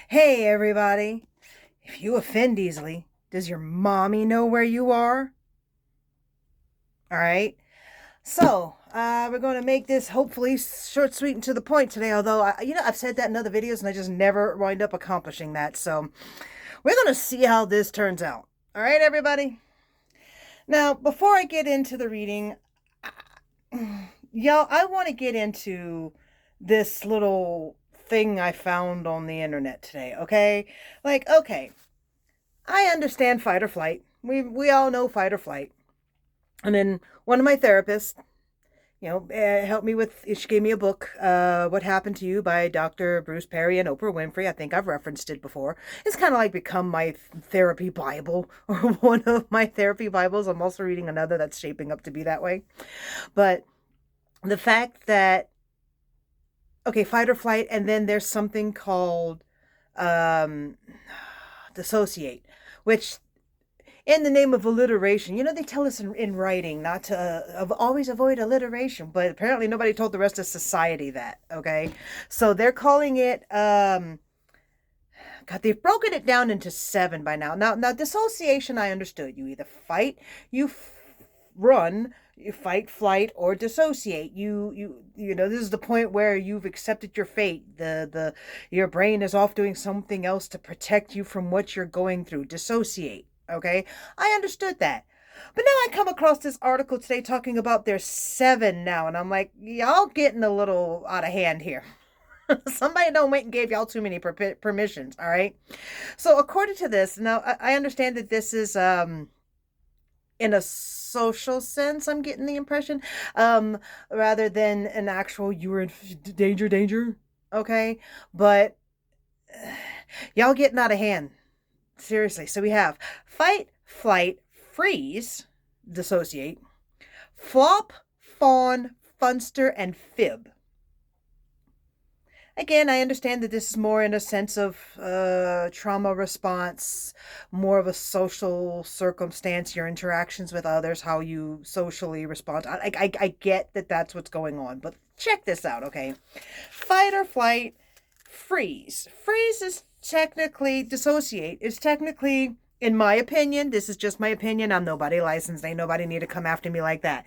Hey, everybody. If you offend easily, does your mommy know where you are? All right. We're going to make this hopefully short, sweet, and to the point today. Although, I've said that in other videos and I just never wind up accomplishing that. So, we're going to see how this turns out. All right, everybody. Now, before I get into the reading, y'all, I want to get into this little thing I found on the internet today, okay? Okay, I understand fight or flight. We all know fight or flight. And then one of my therapists, helped me with. She gave me a book, "What Happened to You" by Dr. Bruce Perry and Oprah Winfrey. I think I've referenced it before. It's kind of like become my therapy Bible, or one of my therapy Bibles. I'm also reading another that's shaping up to be that way. But the fact that, okay, fight or flight, and then there's something called um, dissociate, which in the name of alliteration, they tell us in writing not to always avoid alliteration, but apparently nobody told the rest of society that, okay? So they're calling it, God, they've broken it down into 7 by now. Now, dissociation, I understood. You either fight, run, you fight, flight, or dissociate. This is the point where you've accepted your fate. Your brain is off doing something else to protect you from what you're going through. Dissociate. Okay, I understood that. But now I come across this article today talking about there's 7 now, and I'm like, y'all getting a little out of hand here. Somebody don't wait and gave y'all too many permissions, all right? So according to this, now I understand that this is in a social sense, I'm getting the impression, rather than an actual you were in danger, okay? But y'all getting out of hand. Seriously. So we have fight, flight, freeze, dissociate, flop, fawn, funster, and fib. Again, I understand that this is more in a sense of trauma response, more of a social circumstance, your interactions with others, how you socially respond. I get that that's what's going on, but check this out, okay? Fight or flight, freeze. Freeze is technically, dissociate is technically, in my opinion, this is just my opinion, I'm nobody licensed, ain't nobody need to come after me like that.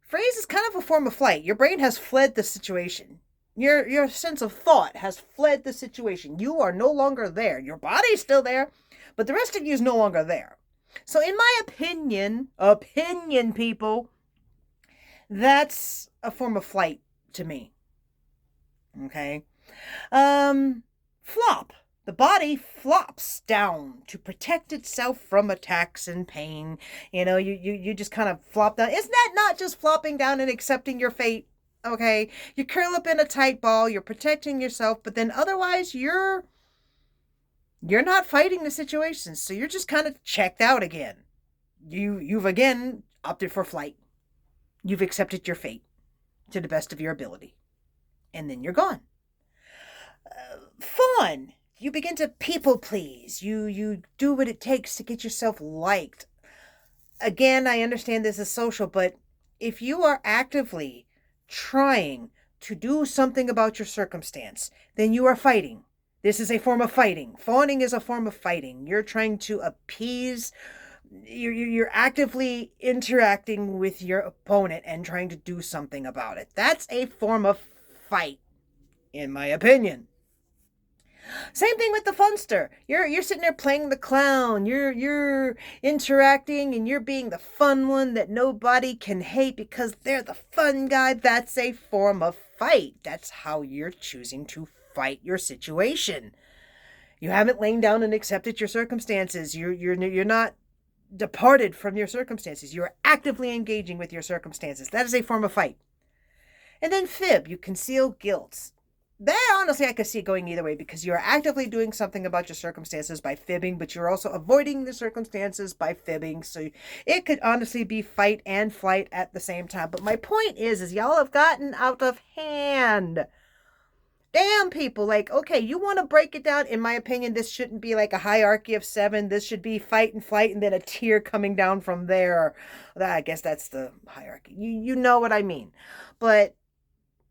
Freeze is kind of a form of flight. Your brain has fled the situation. Your sense of thought has fled the situation. You are no longer there. Your body's still there, but the rest of you is no longer there. So in my opinion people, that's a form of flight to me. Okay? Flop. The body flops down to protect itself from attacks and pain. You just kind of flop down. Isn't that not just flopping down and accepting your fate? Okay, you curl up in a tight ball, you're protecting yourself, but then otherwise you're not fighting the situation, so you're just kind of checked out again. You've again opted for flight. You've accepted your fate to the best of your ability, and then you're gone. Fawn. You begin to people please. You do what it takes to get yourself liked. Again, I understand this is social, but if you are actively trying to do something about your circumstance, then you are fighting. This is a form of fighting. Fawning is a form of fighting. You're trying to appease. You're actively interacting with your opponent and trying to do something about it. That's a form of fight, in my opinion. Same thing with the funster. You're sitting there playing the clown. You're interacting and you're being the fun one that nobody can hate because they're the fun guy. That's a form of fight. That's how you're choosing to fight your situation. You haven't lain down and accepted your circumstances. You're not departed from your circumstances. You're actively engaging with your circumstances. That is a form of fight. And then fib, you conceal guilt. That honestly I could see it going either way because you're actively doing something about your circumstances by fibbing, but you're also avoiding the circumstances by fibbing. So it could honestly be fight and flight at the same time. But my point is y'all have gotten out of hand. Damn, people, okay, you want to break it down? In my opinion, this shouldn't be like a hierarchy of 7. This should be fight and flight and then a tier coming down from there. I guess that's the hierarchy. You know what I mean. But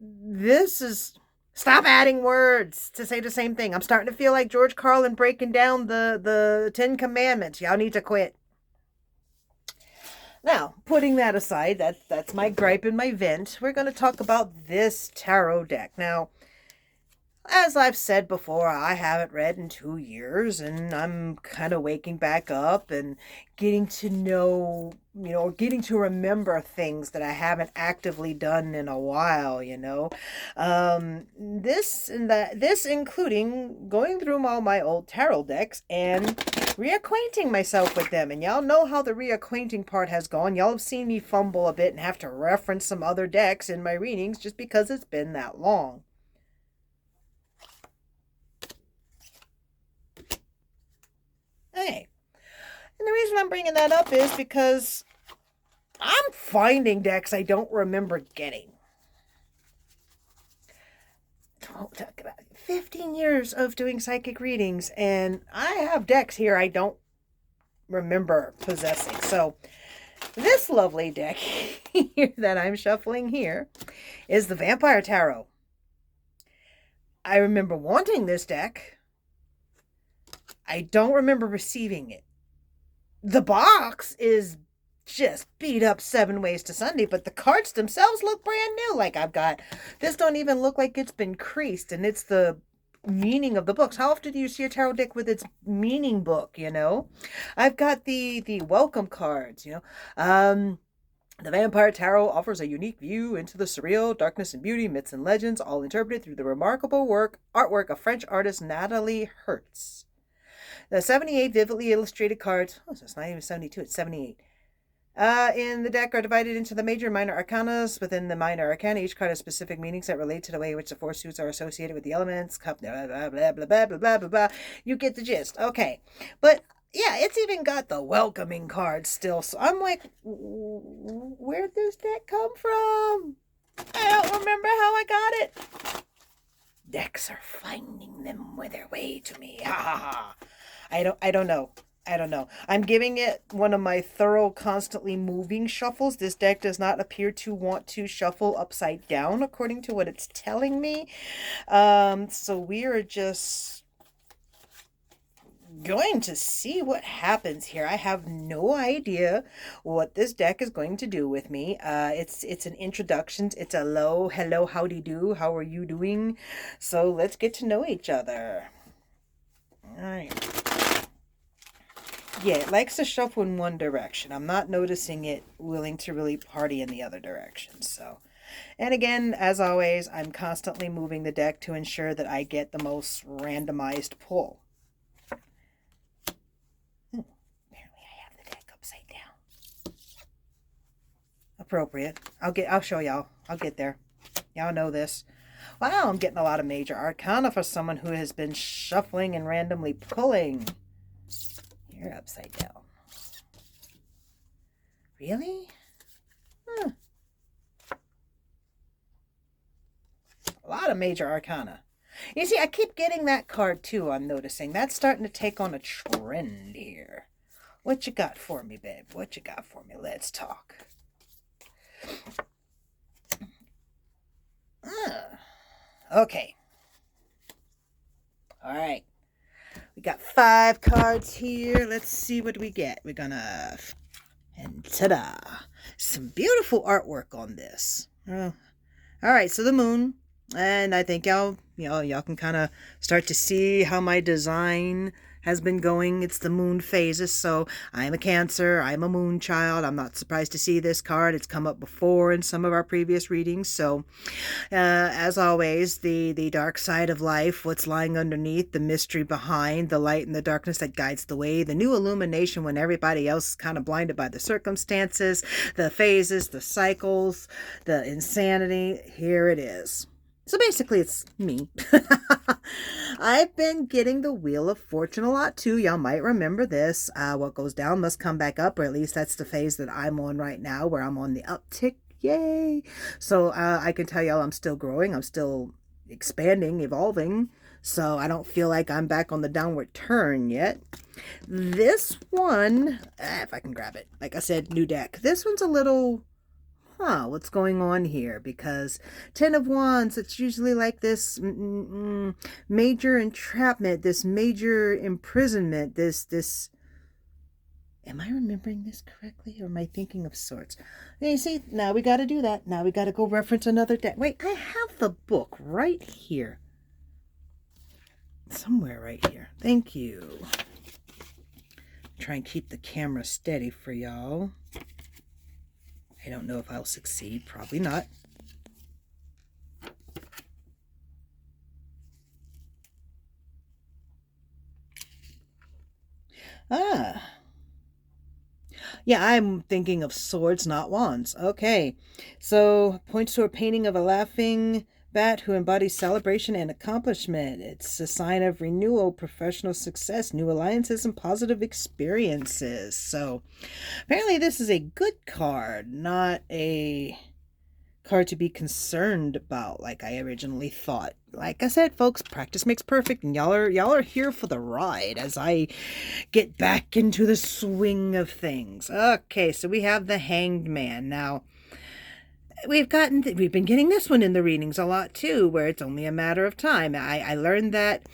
this is Stop adding words to say the same thing. I'm starting to feel like George Carlin breaking down the Ten Commandments. Y'all need to quit. Now, putting that aside, that's my gripe and my vent. We're going to talk about this tarot deck. Now, as I've said before, I haven't read in 2 years, and I'm kind of waking back up and getting to know, getting to remember things that I haven't actively done in a while, this including going through all my old tarot decks and reacquainting myself with them. And y'all know how the reacquainting part has gone. Y'all have seen me fumble a bit and have to reference some other decks in my readings just because it's been that long. Hey, and the reason I'm bringing that up is because I'm finding decks I don't remember getting. 15 years of doing psychic readings, and I have decks here I don't remember possessing. So this lovely deck here that I'm shuffling here is the Vampire Tarot. I remember wanting this deck. I don't remember receiving it. The box is just beat up 7 ways to Sunday, but the cards themselves look brand new. Like I've got, this don't even look like it's been creased, and it's the meaning of the books. How often do you see a tarot deck with its meaning book, I've got the welcome cards, The Vampire Tarot offers a unique view into the surreal, darkness and beauty, myths and legends, all interpreted through the remarkable artwork of French artist Natalie Hertz. The 78 vividly illustrated cards, so it's not even 72, it's 78. In the deck are divided into the major and minor arcanas. Within the minor arcana, each card has specific meanings that relate to the way in which the four suits are associated with the elements. Blah, blah, blah, blah, blah, blah, blah, blah. You get the gist. Okay. But yeah, it's even got the welcoming cards still. So I'm like, where'd this deck come from? I don't remember how I got it. Decks are finding their way to me. Ha ha ha. I don't know. I'm giving it one of my thorough, constantly moving shuffles. This deck does not appear to want to shuffle upside down, according to what it's telling me. So we are just going to see what happens here. I have no idea what this deck is going to do with me. It's an introduction. It's a hello, howdy do, how are you doing? So let's get to know each other. All right. Yeah, it likes to shuffle in one direction. I'm not noticing it willing to really party in the other direction. So, and again, as always, I'm constantly moving the deck to ensure that I get the most randomized pull. Apparently I have the deck upside down. Appropriate. I'll show y'all. I'll get there. Y'all know this. Wow, I'm getting a lot of major arcana for someone who has been shuffling and randomly pulling. You're upside down. Really? Huh. A lot of major arcana. You see, I keep getting that card too, I'm noticing. That's starting to take on a trend here. What you got for me, babe? What you got for me? Let's talk. Okay. All right. We got 5 cards here. Let's see what we get. We're gonna... And ta-da! Some beautiful artwork on this. All right, so the moon. And I think y'all can kind of start to see how my design has been going. It's the moon phases. So I'm a Cancer. I'm a moon child. I'm not surprised to see this card. It's come up before in some of our previous readings. So as always, the dark side of life, what's lying underneath, the mystery behind, the light and the darkness that guides the way, the new illumination when everybody else is kind of blinded by the circumstances, the phases, the cycles, the insanity. Here it is. So basically, it's me. I've been getting the Wheel of Fortune a lot, too. Y'all might remember this. What goes down must come back up, or at least that's the phase that I'm on right now, where I'm on the uptick. Yay! So I can tell y'all I'm still growing. I'm still expanding, evolving. So I don't feel like I'm back on the downward turn yet. This one, if I can grab it, like I said, new deck. This one's a little what's going on here? Because Ten of Wands, it's usually like this major entrapment, this major imprisonment, this. Am I remembering this correctly, or am I thinking of Swords? You see, now we got to do that. Now we got to go reference another deck. Wait, I have the book right here. Somewhere right here. Thank you. Try and keep the camera steady for y'all. I don't know if I'll succeed. Probably not. Ah. Yeah, I'm thinking of Swords, not Wands. Okay. So, points to a painting of a laughing bat who embodies celebration and accomplishment. It's a sign of renewal, professional success, new alliances, and positive experiences. So, apparently this is a good card, not a card to be concerned about like I originally thought. Like I said, folks, practice makes perfect, and y'all are here for the ride as I get back into the swing of things. Okay, so we have the Hanged Man. Now, we've been getting this one in the readings a lot too, where it's only a matter of time. I learned that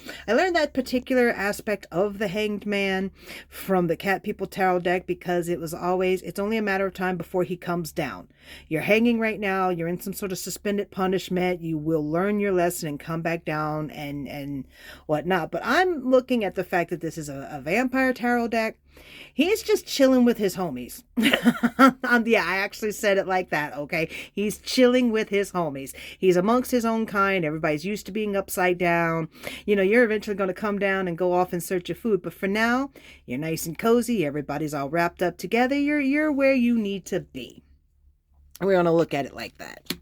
particular aspect of the Hanged Man from the Cat People Tarot deck, because it's only a matter of time before he comes down. You're hanging right now, you're in some sort of suspended punishment, you will learn your lesson and come back down and whatnot. But I'm looking at the fact that this is a vampire tarot deck. He's just chilling with his homies. Yeah, I actually said it like that, okay? He's chilling with his homies. He's amongst his own kind. Everybody's used to being upside down. You know, you're eventually going to come down and go off in search of food. But for now, you're nice and cozy. Everybody's all wrapped up together. You're where you need to be. We're going to look at it like that.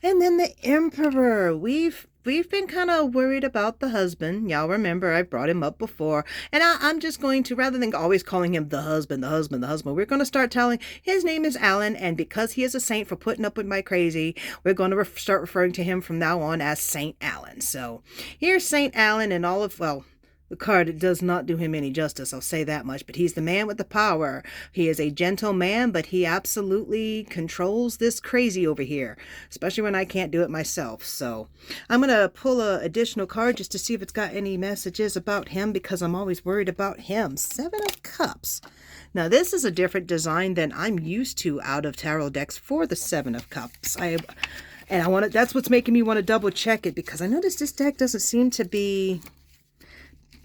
And then the Emperor. We've been kind of worried about the husband. Y'all remember I brought him up before. And I'm just going to, rather than always calling him the husband, we're going to start telling his name is Alan. And because he is a saint for putting up with my crazy, we're going to start referring to him from now on as Saint Alan. So here's Saint Alan and all of, well, the card does not do him any justice, I'll say that much, but he's the man with the power. He is a gentle man, but he absolutely controls this crazy over here, especially when I can't do it myself. So I'm going to pull an additional card just to see if it's got any messages about him, because I'm always worried about him. Seven of Cups. Now, this is a different design than I'm used to out of tarot decks for the Seven of Cups. That's what's making me want to double check it, because I noticed this deck doesn't seem to be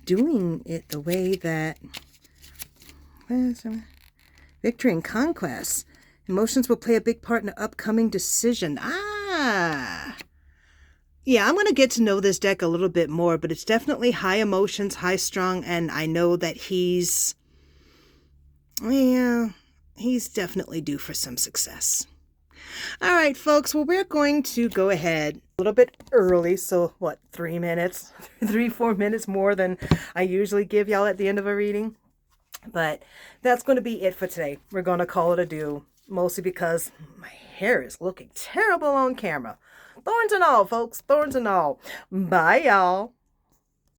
doing it the way that victory and conquest. Emotions will play a big part in an upcoming decision. Yeah, I'm going to get to know this deck a little bit more, but it's definitely high emotions, high strung, and I know that he's definitely due for some success. All right, folks, well, we're going to go ahead a little bit early. So what, 3 minutes, 4 minutes more than I usually give y'all at the end of a reading. But that's going to be it for today. We're going to call it a do, mostly because my hair is looking terrible on camera. Thorns and all, folks, thorns and all. Bye, y'all.